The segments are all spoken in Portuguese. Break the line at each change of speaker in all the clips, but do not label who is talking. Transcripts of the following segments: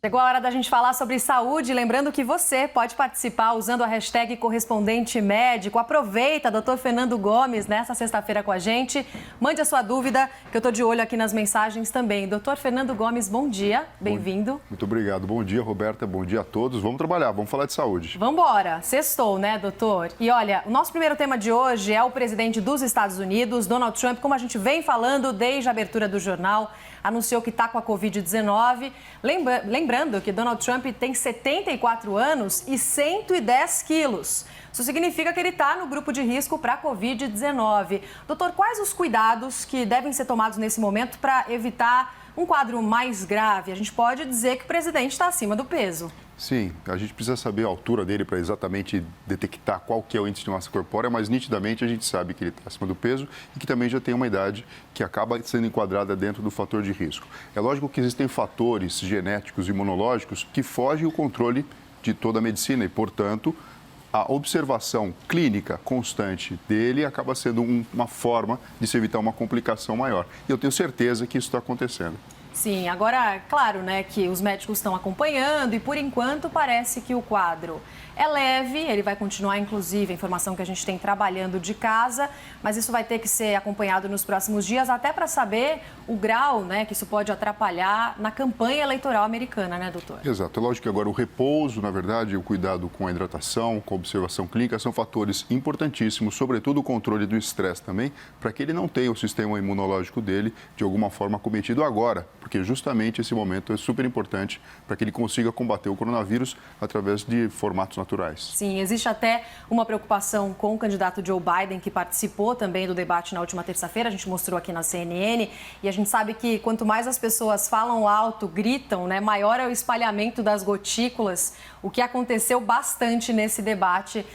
Chegou a hora da gente falar sobre saúde, lembrando que você pode participar usando a hashtag correspondente médico. Aproveita, Dr. Fernando Gomes, nessa sexta-feira com a gente. Mande a sua dúvida, que eu estou de olho aqui nas mensagens também. Dr. Fernando Gomes, bom dia, bem-vindo.
Muito obrigado, bom dia, Roberta, bom dia a todos. Vamos trabalhar, vamos falar de saúde.
Vamos embora, sextou, né, doutor? E olha, o nosso primeiro tema de hoje é o presidente dos Estados Unidos, Donald Trump, como a gente vem falando desde a abertura do jornal, anunciou que está com a Covid-19. Lembrando que Donald Trump tem 74 anos e 110 quilos. Isso significa que ele está no grupo de risco para a Covid-19. Doutor, quais os cuidados que devem ser tomados nesse momento para evitar um quadro mais grave? A gente pode dizer que o presidente está acima do peso.
Sim, a gente precisa saber a altura dele para exatamente detectar qual que é o índice de massa corpórea, mas nitidamente a gente sabe que ele está acima do peso e que também já tem uma idade que acaba sendo enquadrada dentro do fator de risco. É lógico que existem fatores genéticos e imunológicos que fogem o controle de toda a medicina e, portanto, a observação clínica constante dele acaba sendo uma forma de se evitar uma complicação maior. E eu tenho certeza que isso está acontecendo.
Sim, agora, claro, né, que os médicos estão acompanhando e, por enquanto, parece que o quadro é leve, ele vai continuar, inclusive, a informação que a gente tem trabalhando de casa, mas isso vai ter que ser acompanhado nos próximos dias, até para saber o grau, né, que isso pode atrapalhar na campanha eleitoral americana, né, doutor?
Exato. É lógico que agora o repouso, na verdade, o cuidado com a hidratação, com a observação clínica, são fatores importantíssimos, sobretudo o controle do estresse também, para que ele não tenha o sistema imunológico dele, de alguma forma, cometido agora, porque justamente esse momento é super importante para que ele consiga combater o coronavírus através de formatos naturais.
Sim, existe até uma preocupação com o candidato Joe Biden, que participou também do debate na última terça-feira, a gente mostrou aqui na CNN, e a gente sabe que quanto mais as pessoas falam alto, gritam, né, maior é o espalhamento das gotículas, o que aconteceu bastante nesse debate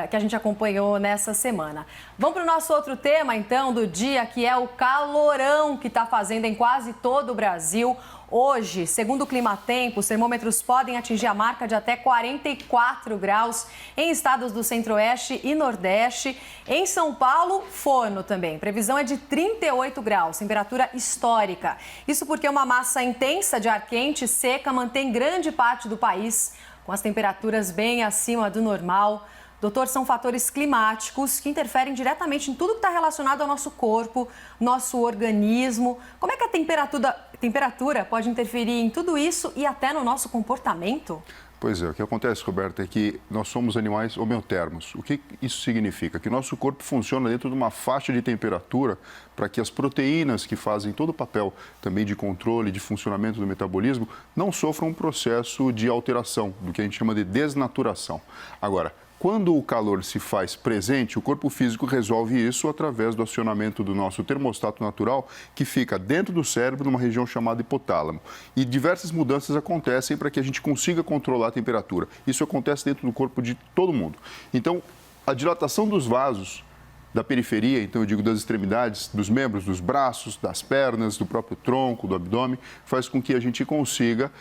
que a gente acompanhou nessa semana. Vamos para o nosso outro tema, então, do dia, que é o calorão que está fazendo em quase todo o Brasil. Hoje, segundo o Climatempo, os termômetros podem atingir a marca de até 44 graus em estados do Centro-Oeste e Nordeste. Em São Paulo, forno também. Previsão é de 38 graus, temperatura histórica. Isso porque uma massa intensa de ar quente e seca mantém grande parte do país com as temperaturas bem acima do normal. Doutor, são fatores climáticos que interferem diretamente em tudo que está relacionado ao nosso corpo, nosso organismo. Como é que a temperatura pode interferir em tudo isso e até no nosso comportamento?
Pois é, o que acontece, Roberto, é que nós somos animais homeotermos. O que isso significa? Que nosso corpo funciona dentro de uma faixa de temperatura para que as proteínas que fazem todo o papel também de controle, de funcionamento do metabolismo, não sofram um processo de alteração, do que a gente chama de desnaturação. Agora, quando o calor se faz presente, o corpo físico resolve isso através do acionamento do nosso termostato natural, que fica dentro do cérebro, numa região chamada hipotálamo. E diversas mudanças acontecem para que a gente consiga controlar a temperatura. Isso acontece dentro do corpo de todo mundo. Então, a dilatação dos vasos da periferia, então eu digo das extremidades, dos membros, dos braços, das pernas, do próprio tronco, do abdômen, faz com que a gente consiga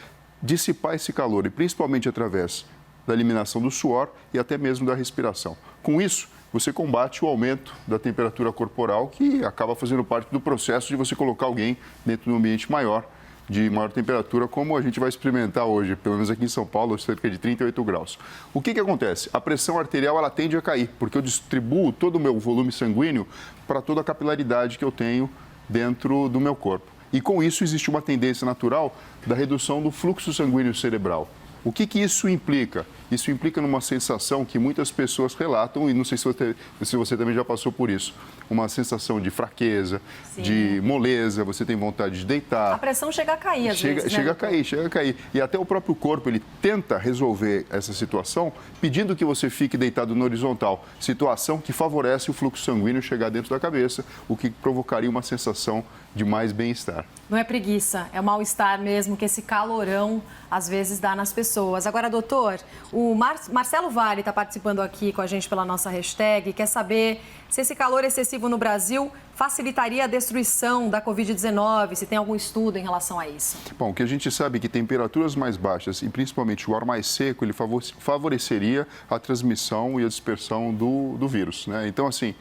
dissipar esse calor, e principalmente através da eliminação do suor e até mesmo da respiração. Com isso, você combate o aumento da temperatura corporal, que acaba fazendo parte do processo de você colocar alguém dentro de um ambiente maior, de maior temperatura, como a gente vai experimentar hoje, pelo menos aqui em São Paulo, cerca de 38 graus. O que acontece? A pressão arterial ela tende a cair, porque eu distribuo todo o meu volume sanguíneo para toda a capilaridade que eu tenho dentro do meu corpo. E com isso existe uma tendência natural da redução do fluxo sanguíneo cerebral. O que isso implica? Isso implica numa sensação que muitas pessoas relatam, e não sei se você também já passou por isso, uma sensação de fraqueza, sim, de moleza, você tem vontade de deitar.
A pressão chega a cair às vezes,
chega a cair. E até o próprio corpo, ele tenta resolver essa situação pedindo que você fique deitado no horizontal, situação que favorece o fluxo sanguíneo chegar dentro da cabeça, o que provocaria uma sensação de mais bem-estar.
Não é preguiça, é o mal-estar mesmo que esse calorão às vezes dá nas pessoas. Agora, doutor, o Marcelo Vale está participando aqui com a gente pela nossa hashtag, quer saber se esse calor excessivo no Brasil facilitaria a destruição da Covid-19, se tem algum estudo em relação a isso.
Bom, o que a gente sabe é que temperaturas mais baixas e principalmente o ar mais seco, ele favoreceria a transmissão e a dispersão do vírus, né? Então, assim,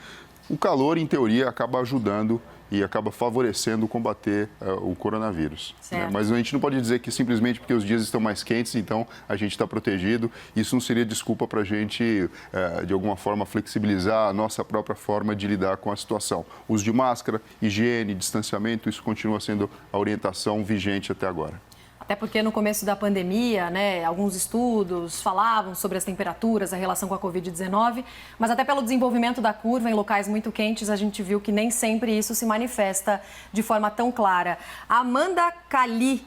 o calor, em teoria, acaba ajudando e acaba favorecendo combater o coronavírus. Né? Mas a gente não pode dizer que simplesmente porque os dias estão mais quentes, então a gente está protegido. Isso não seria desculpa para a gente, de alguma forma, flexibilizar a nossa própria forma de lidar com a situação. Uso de máscara, higiene, distanciamento, isso continua sendo a orientação vigente até agora.
Até porque no começo da pandemia, né, alguns estudos falavam sobre as temperaturas, a relação com a Covid-19, mas até pelo desenvolvimento da curva em locais muito quentes, a gente viu que nem sempre isso se manifesta de forma tão clara. A Amanda Cali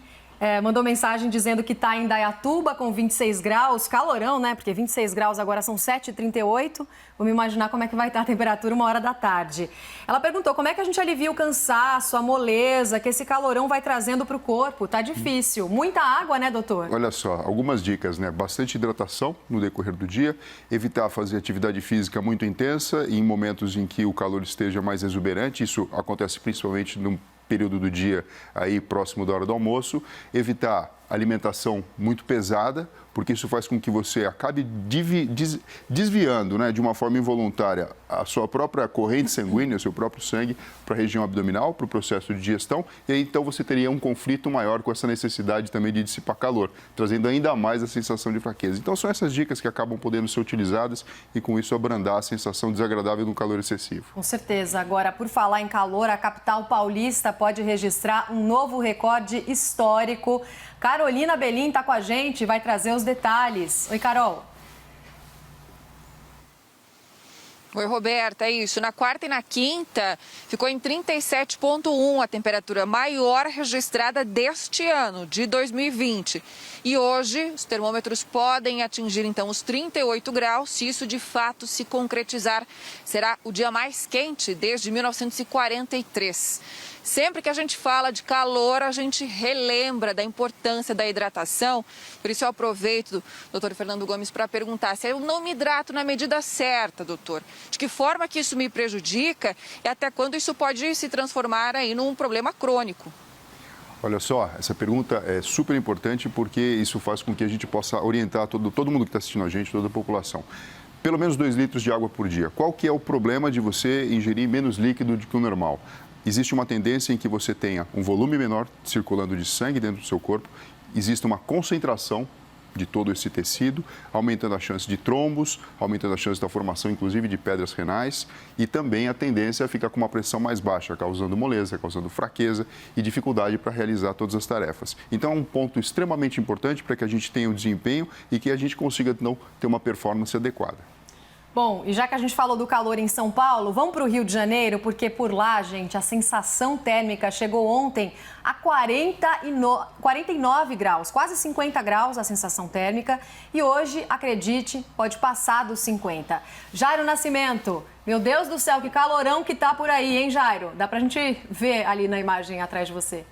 mandou mensagem dizendo que está em Indaiatuba com 26 graus, calorão, né? Porque 26 graus agora são 7h38. Vamos imaginar como é que vai estar a temperatura 1h da tarde. Ela perguntou como é que a gente alivia o cansaço, a moleza que esse calorão vai trazendo para o corpo. Tá difícil. Muita água, né, doutor?
Olha só, algumas dicas, né? Bastante hidratação no decorrer do dia, evitar fazer atividade física muito intensa em momentos em que o calor esteja mais exuberante. Isso acontece principalmente no período do dia aí próximo da hora do almoço, evitar alimentação muito pesada, porque isso faz com que você acabe desviando, né, de uma forma involuntária a sua própria corrente sanguínea, o seu próprio sangue para a região abdominal, para o processo de digestão, e aí então você teria um conflito maior com essa necessidade também de dissipar calor, trazendo ainda mais a sensação de fraqueza. Então são essas dicas que acabam podendo ser utilizadas e com isso abrandar a sensação desagradável do calor excessivo.
Com certeza. Agora, por falar em calor, a capital paulista pode registrar um novo recorde histórico. Carolina Belim está com a gente e vai trazer os detalhes. Oi, Carol.
Oi, Roberta, é isso. Na quarta e na quinta, ficou em 37,1 a temperatura maior registrada deste ano, de 2020. E hoje, os termômetros podem atingir, então, os 38 graus. Se isso, de fato, se concretizar, será o dia mais quente desde 1943. Sempre que a gente fala de calor, a gente relembra da importância da hidratação. Por isso eu aproveito, doutor Fernando Gomes, para perguntar se eu não me hidrato na medida certa, doutor. De que forma que isso me prejudica e até quando isso pode se transformar aí num problema crônico?
Olha só, essa pergunta é super importante porque isso faz com que a gente possa orientar todo mundo que está assistindo a gente, toda a população. Pelo menos 2 litros de água por dia. Qual que é o problema de você ingerir menos líquido do que o normal? Existe uma tendência em que você tenha um volume menor circulando de sangue dentro do seu corpo, existe uma concentração de todo esse tecido, aumentando a chance de trombos, aumentando a chance da formação, inclusive, de pedras renais e também a tendência a ficar com uma pressão mais baixa, causando moleza, causando fraqueza e dificuldade para realizar todas as tarefas. Então, é um ponto extremamente importante para que a gente tenha um desempenho e que a gente consiga, então, ter uma performance adequada.
Bom, e já que a gente falou do calor em São Paulo, vamos para o Rio de Janeiro, porque por lá, gente, a sensação térmica chegou ontem a 49 graus, quase 50 graus a sensação térmica. E hoje, acredite, pode passar dos 50. Jairo Nascimento, meu Deus do céu, que calorão que tá por aí, hein, Jairo? Dá pra gente ver ali na imagem atrás de você.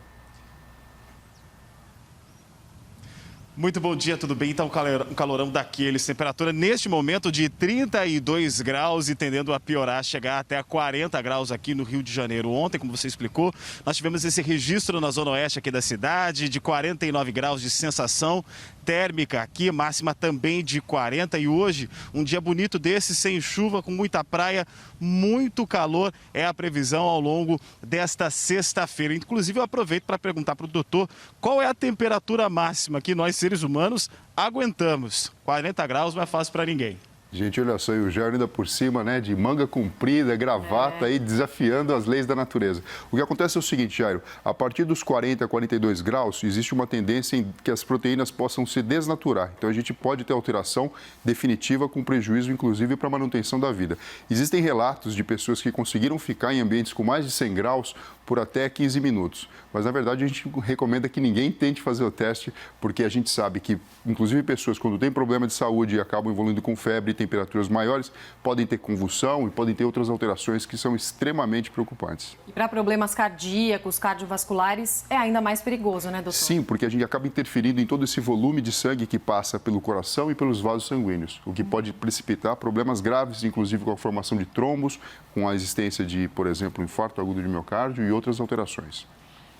Muito bom dia, tudo bem? Então, um calorão daqueles, temperatura neste momento de 32 graus e tendendo a piorar, chegar até a 40 graus aqui no Rio de Janeiro. Ontem, como você explicou, nós tivemos esse registro na zona oeste aqui da cidade de 49 graus de sensação térmica aqui, máxima também de 40. E hoje, um dia bonito desse, sem chuva, com muita praia, muito calor, é a previsão ao longo desta sexta-feira. Inclusive, eu aproveito para perguntar para o doutor qual é a temperatura máxima que nós, seres humanos, aguentamos. 40 graus não é fácil para ninguém.
Gente, olha só, e o Jairo ainda por cima, né, de manga comprida, gravata aí, desafiando as leis da natureza. O que acontece é o seguinte, Jairo, a partir dos 40, 42 graus, existe uma tendência em que as proteínas possam se desnaturar. Então, a gente pode ter alteração definitiva com prejuízo, inclusive, para a manutenção da vida. Existem relatos de pessoas que conseguiram ficar em ambientes com mais de 100 graus por até 15 minutos. Mas, na verdade, a gente recomenda que ninguém tente fazer o teste, porque a gente sabe que, inclusive, pessoas, quando têm problema de saúde e acabam evoluindo com febre e temperaturas maiores, podem ter convulsão e podem ter outras alterações que são extremamente preocupantes.
E para problemas cardíacos, cardiovasculares, é ainda mais perigoso, né, doutor?
Sim, porque a gente acaba interferindo em todo esse volume de sangue que passa pelo coração e pelos vasos sanguíneos, o que pode precipitar problemas graves, inclusive com a formação de trombos, com a existência de, por exemplo, infarto agudo de miocárdio e outras alterações.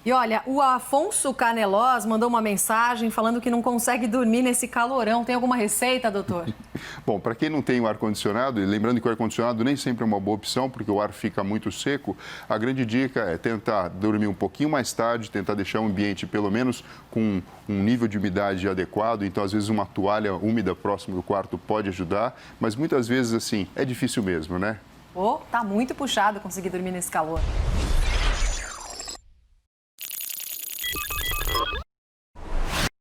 E olha, o Afonso Canelós mandou uma mensagem falando que não consegue dormir nesse calorão. Tem alguma receita, doutor?
Bom, para quem não tem o ar-condicionado, e lembrando que o ar-condicionado nem sempre é uma boa opção, porque o ar fica muito seco, a grande dica é tentar dormir um pouquinho mais tarde, tentar deixar o ambiente pelo menos com um nível de umidade adequado. Então, às vezes, uma toalha úmida próximo do quarto pode ajudar, mas muitas vezes, assim, é difícil mesmo, né?
Tá muito puxado conseguir dormir nesse calor.